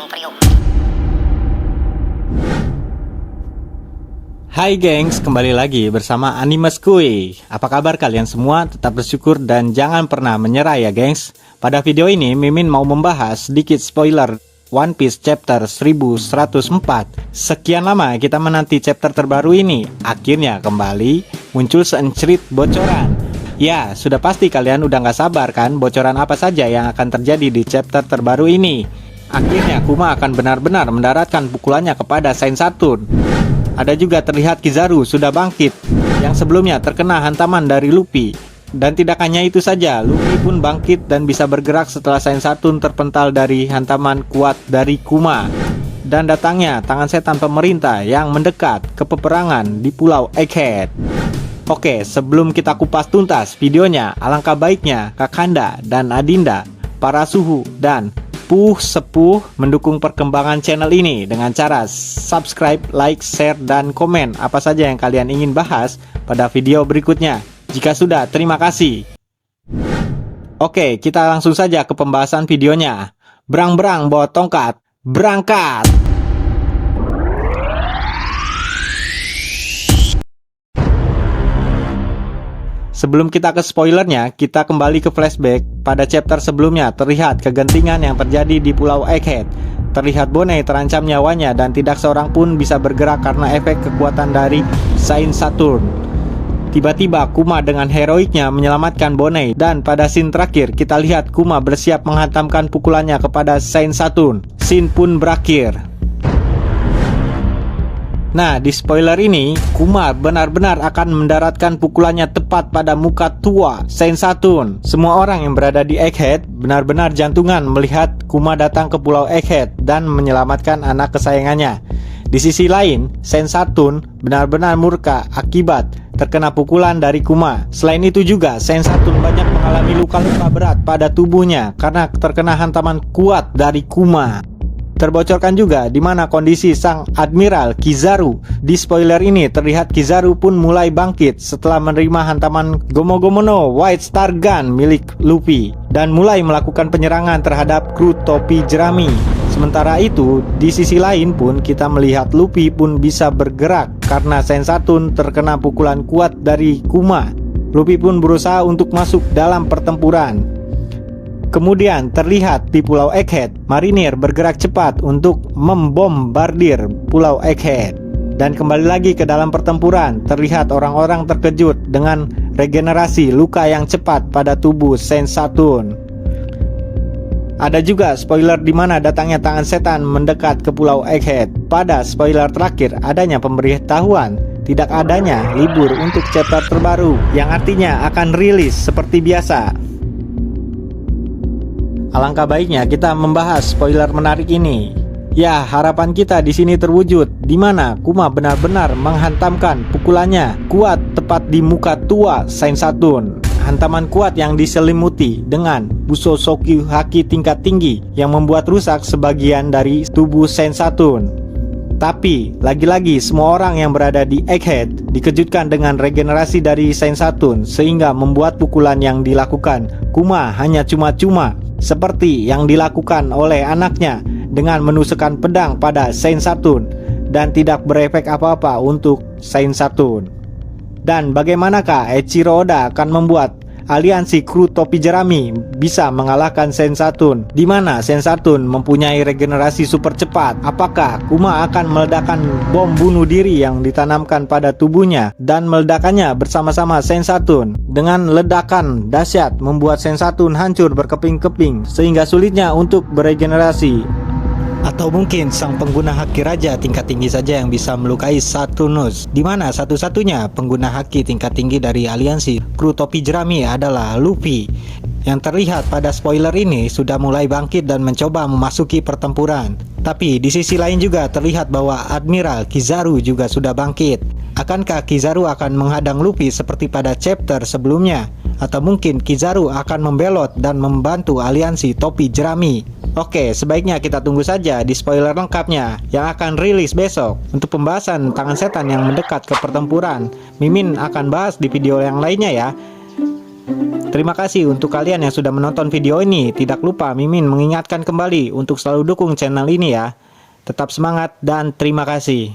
Priok. Hai gengs, kembali lagi bersama Animes Kuy. Apa kabar kalian semua? Tetap bersyukur dan jangan pernah menyerah ya gengs. Pada video ini Mimin mau membahas sedikit spoiler One Piece chapter 1104. Sekian lama kita menanti chapter terbaru ini. Akhirnya kembali muncul seencerit bocoran. Ya, sudah pasti kalian udah gak sabar kan bocoran apa saja yang akan terjadi di chapter terbaru ini. Akhirnya Kuma akan benar-benar mendaratkan pukulannya kepada Saint Saturn. Ada juga terlihat Kizaru sudah bangkit, yang sebelumnya terkena hantaman dari Luffy. Dan tidak hanya itu saja, Luffy pun bangkit dan bisa bergerak setelah Saint Saturn terpental dari hantaman kuat dari Kuma. Dan datangnya tangan setan pemerintah yang mendekat ke peperangan di Pulau Egghead. Oke, sebelum kita kupas tuntas videonya, alangkah baiknya Kakanda dan Adinda, para suhu dan sepuh mendukung perkembangan channel ini dengan cara subscribe, like, share, dan komen apa saja yang kalian ingin bahas pada video berikutnya. Jika sudah, terima kasih. Oke, kita langsung saja ke pembahasan videonya. Berang-berang bawa tongkat, berangkat! Sebelum kita ke spoilernya, kita kembali ke flashback. Pada chapter sebelumnya terlihat kegentingan yang terjadi di Pulau Egghead. Terlihat Bonnie terancam nyawanya dan tidak seorang pun bisa bergerak karena efek kekuatan dari Saint Saturn. Tiba-tiba Kuma dengan heroiknya menyelamatkan Bonnie, dan pada scene terakhir kita lihat Kuma bersiap menghantamkan pukulannya kepada Saint Saturn. Scene pun berakhir. Nah, di spoiler ini, Kuma benar-benar akan mendaratkan pukulannya tepat pada muka tua Saint Saturn. Semua orang yang berada di Egghead benar-benar jantungan melihat Kuma datang ke Pulau Egghead dan menyelamatkan anak kesayangannya. Di sisi lain, Saint Saturn benar-benar murka akibat terkena pukulan dari Kuma. Selain itu juga, Saint Saturn banyak mengalami luka-luka berat pada tubuhnya karena terkena hantaman kuat dari Kuma. Terbocorkan juga di mana kondisi sang Admiral Kizaru. Di spoiler ini terlihat Kizaru pun mulai bangkit setelah menerima hantaman Gomu-Gomu no White Star Gun milik Luffy dan mulai melakukan penyerangan terhadap kru topi jerami. Sementara itu, di sisi lain pun kita melihat Luffy pun bisa bergerak karena Saint Saturn terkena pukulan kuat dari Kuma. Luffy pun berusaha untuk masuk dalam pertempuran. Kemudian terlihat di Pulau Egghead, marinir bergerak cepat untuk membombardir Pulau Egghead. Dan kembali lagi ke dalam pertempuran, terlihat orang-orang terkejut dengan regenerasi luka yang cepat pada tubuh Saint Saturn. Ada juga spoiler di mana datangnya tangan setan mendekat ke Pulau Egghead. Pada spoiler terakhir adanya pemberitahuan tidak adanya libur untuk chapter terbaru, yang artinya akan rilis seperti biasa. Alangkah baiknya kita membahas spoiler menarik ini. Ya, harapan kita di sini terwujud, di mana Kuma benar-benar menghantamkan pukulannya kuat tepat di muka tua Saint Saturn. Hantaman kuat yang diselimuti dengan Busoshoku Haki tingkat tinggi yang membuat rusak sebagian dari tubuh Saint Saturn. Tapi, lagi-lagi semua orang yang berada di Egghead dikejutkan dengan regenerasi dari Saint Saturn, sehingga membuat pukulan yang dilakukan Kuma hanya cuma-cuma, seperti yang dilakukan oleh anaknya dengan menusukkan pedang pada Saint Saturn dan tidak berefek apa-apa untuk Saint Saturn. Dan bagaimanakah Eiichiro Oda akan membuat aliansi kru topi jerami bisa mengalahkan Saint Saturn, di mana Saint Saturn mempunyai regenerasi super cepat? Apakah Kuma akan meledakkan bom bunuh diri yang ditanamkan pada tubuhnya dan meledakannya bersama-sama Saint Saturn? Dengan ledakan dahsyat membuat Saint Saturn hancur berkeping-keping sehingga sulitnya untuk beregenerasi. Atau mungkin sang pengguna haki raja tingkat tinggi saja yang bisa melukai Saturnus, di mana satu-satunya pengguna haki tingkat tinggi dari aliansi kru topi jerami adalah Luffy, yang terlihat pada spoiler ini sudah mulai bangkit dan mencoba memasuki pertempuran. Tapi di sisi lain juga terlihat bahwa Admiral Kizaru juga sudah bangkit. Akankah Kizaru akan menghadang Luffy seperti pada chapter sebelumnya? Atau mungkin Kizaru akan membelot dan membantu aliansi topi jerami? Oke, sebaiknya kita tunggu saja di spoiler lengkapnya yang akan rilis besok. Untuk pembahasan tangan setan yang mendekat ke pertempuran, Mimin akan bahas di video yang lainnya ya. Terima kasih untuk kalian yang sudah menonton video ini. Tidak lupa Mimin mengingatkan kembali untuk selalu dukung channel ini ya. Tetap semangat dan terima kasih.